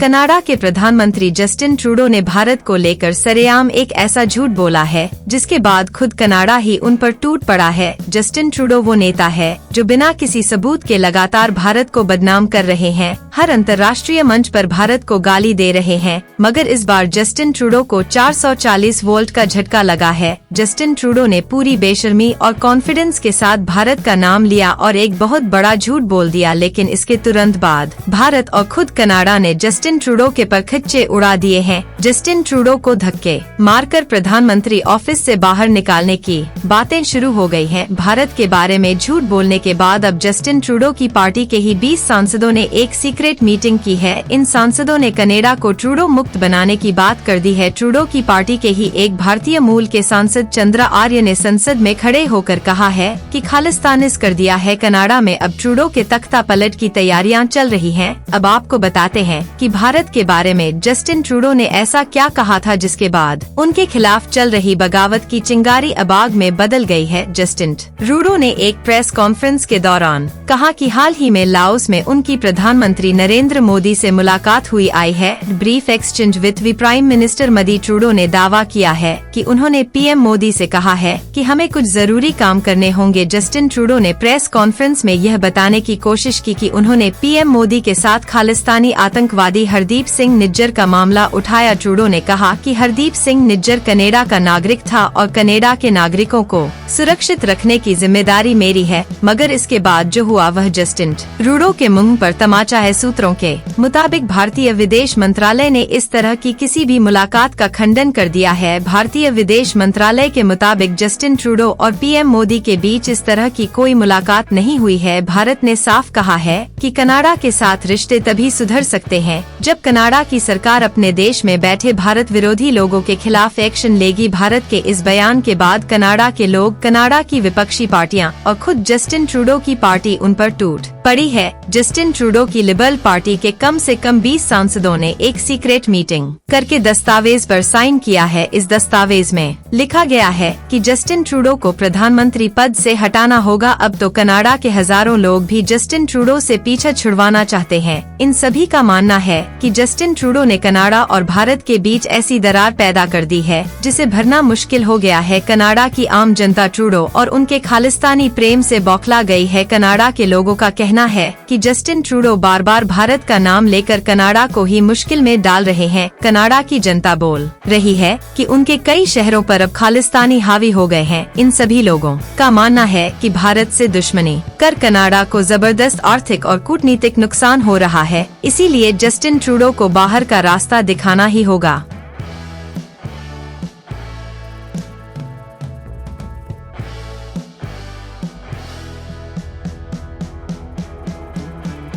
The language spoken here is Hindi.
कनाडा के प्रधानमंत्री जस्टिन ट्रूडो ने भारत को लेकर सरेआम एक ऐसा झूठ बोला है जिसके बाद खुद कनाडा ही उन पर टूट पड़ा है। जस्टिन ट्रूडो वो नेता है जो बिना किसी सबूत के लगातार भारत को बदनाम कर रहे हैं, हर अंतर्राष्ट्रीय मंच पर भारत को गाली दे रहे हैं। मगर इस बार जस्टिन ट्रूडो को 440 वोल्ट का झटका लगा है। जस्टिन ट्रूडो ने पूरी बेशर्मी और कॉन्फिडेंस के साथ भारत का नाम लिया और एक बहुत बड़ा झूठ बोल दिया, लेकिन इसके तुरंत बाद भारत और खुद कनाडा ने जस्टिन ट्रूडो के परखच्चे उड़ा दिए हैं। जस्टिन ट्रूडो को धक्के मारकर प्रधानमंत्री ऑफिस से बाहर निकालने की बातें शुरू हो गई हैं। भारत के बारे में झूठ बोलने के बाद अब जस्टिन ट्रूडो की पार्टी के ही 20 सांसदों ने एक सीक्रेट मीटिंग की है। इन सांसदों ने कनाडा को ट्रूडो मुक्त बनाने की बात कर दी है। ट्रूडो की पार्टी के ही एक भारतीय मूल के सांसद चंद्रा आर्य ने संसद में खड़े होकर कहा है कि खालिस्तानिस कर दिया है कनाडा में। अब ट्रूडो के तख्ता पलट की तैयारियां चल रही हैं। अब आपको बताते हैं कि भारत के बारे में जस्टिन ट्रूडो ने ऐसा क्या कहा था जिसके बाद उनके खिलाफ चल रही बगावत की चिंगारी अब आग में बदल गई है। जस्टिन ट्रूडो ने एक प्रेस कॉन्फ्रेंस के दौरान कहा कि हाल ही में लाओस में उनकी प्रधानमंत्री नरेंद्र मोदी से मुलाकात हुई आई है। Brief exchange with prime minister Modi. Trudeau ने दावा किया है कि उन्होंने पीएम मोदी से कहा है कि हमें कुछ जरूरी काम करने होंगे। जस्टिन ट्रूडो ने प्रेस कॉन्फ्रेंस में यह बताने की कोशिश की कि उन्होंने पीएम मोदी के साथ खालिस्तानी आतंकवादी हरदीप सिंह निज्जर का मामला उठाया। ट्रूडो ने कहा कि हरदीप सिंह निज्जर कनाडा का नागरिक था और कनाडा के नागरिकों को सुरक्षित रखने की जिम्मेदारी मेरी है। मगर इसके बाद जो हुआ वह जस्टिन ट्रूडो के मुंह पर तमाचा है। सूत्रों के मुताबिक भारतीय विदेश मंत्रालय ने इस तरह की किसी भी मुलाकात का खंडन कर दिया है। भारतीय विदेश मंत्रालय के मुताबिक जस्टिन ट्रूडो और पीएम मोदी के बीच इस तरह की कोई मुलाकात नहीं हुई है। भारत ने साफ कहा है कि कनाडा के साथ रिश्ते तभी सुधर सकते हैं जब कनाडा की सरकार अपने देश में बैठे भारत विरोधी लोगों के खिलाफ एक्शन लेगी। भारत के इस बयान के बाद कनाडा के लोग, कनाडा की विपक्षी पार्टियां और खुद जस्टिन ट्रूडो की पार्टी उन पर टूट पड़ी है। जस्टिन ट्रूडो की लिबरल पार्टी के कम से कम 20 सांसदों ने एक सीक्रेट मीटिंग करके दस्तावेज पर साइन किया है। इस दस्तावेज में लिखा गया है कि जस्टिन ट्रूडो को प्रधानमंत्री पद से हटाना होगा। अब तो कनाडा के हजारों लोग भी जस्टिन ट्रूडो से पीछा छुड़वाना चाहते हैं। इन सभी का मानना है कि जस्टिन ट्रूडो ने कनाडा और भारत के बीच ऐसी दरार पैदा कर दी है जिसे भरना मुश्किल हो गया है। कनाडा की आम जनता ट्रूडो और उनके खालिस्तानी प्रेम से बौखला गई है। कनाडा के लोगों का कहना है कि जस्टिन ट्रूडो बार बार भारत का नाम लेकर कनाडा को ही मुश्किल में डाल रहे हैं। कनाडा की जनता बोल रही है कि उनके कई शहरों पर अब खालिस्तानी हावी हो गए हैं। इन सभी लोगों का मानना है कि भारत से दुश्मनी कर कनाडा को जबरदस्त आर्थिक और कूटनीतिक नुकसान हो रहा है। इसीलिए जस्टिन ट्रूडो को बाहर का रास्ता दिखाना ही होगा।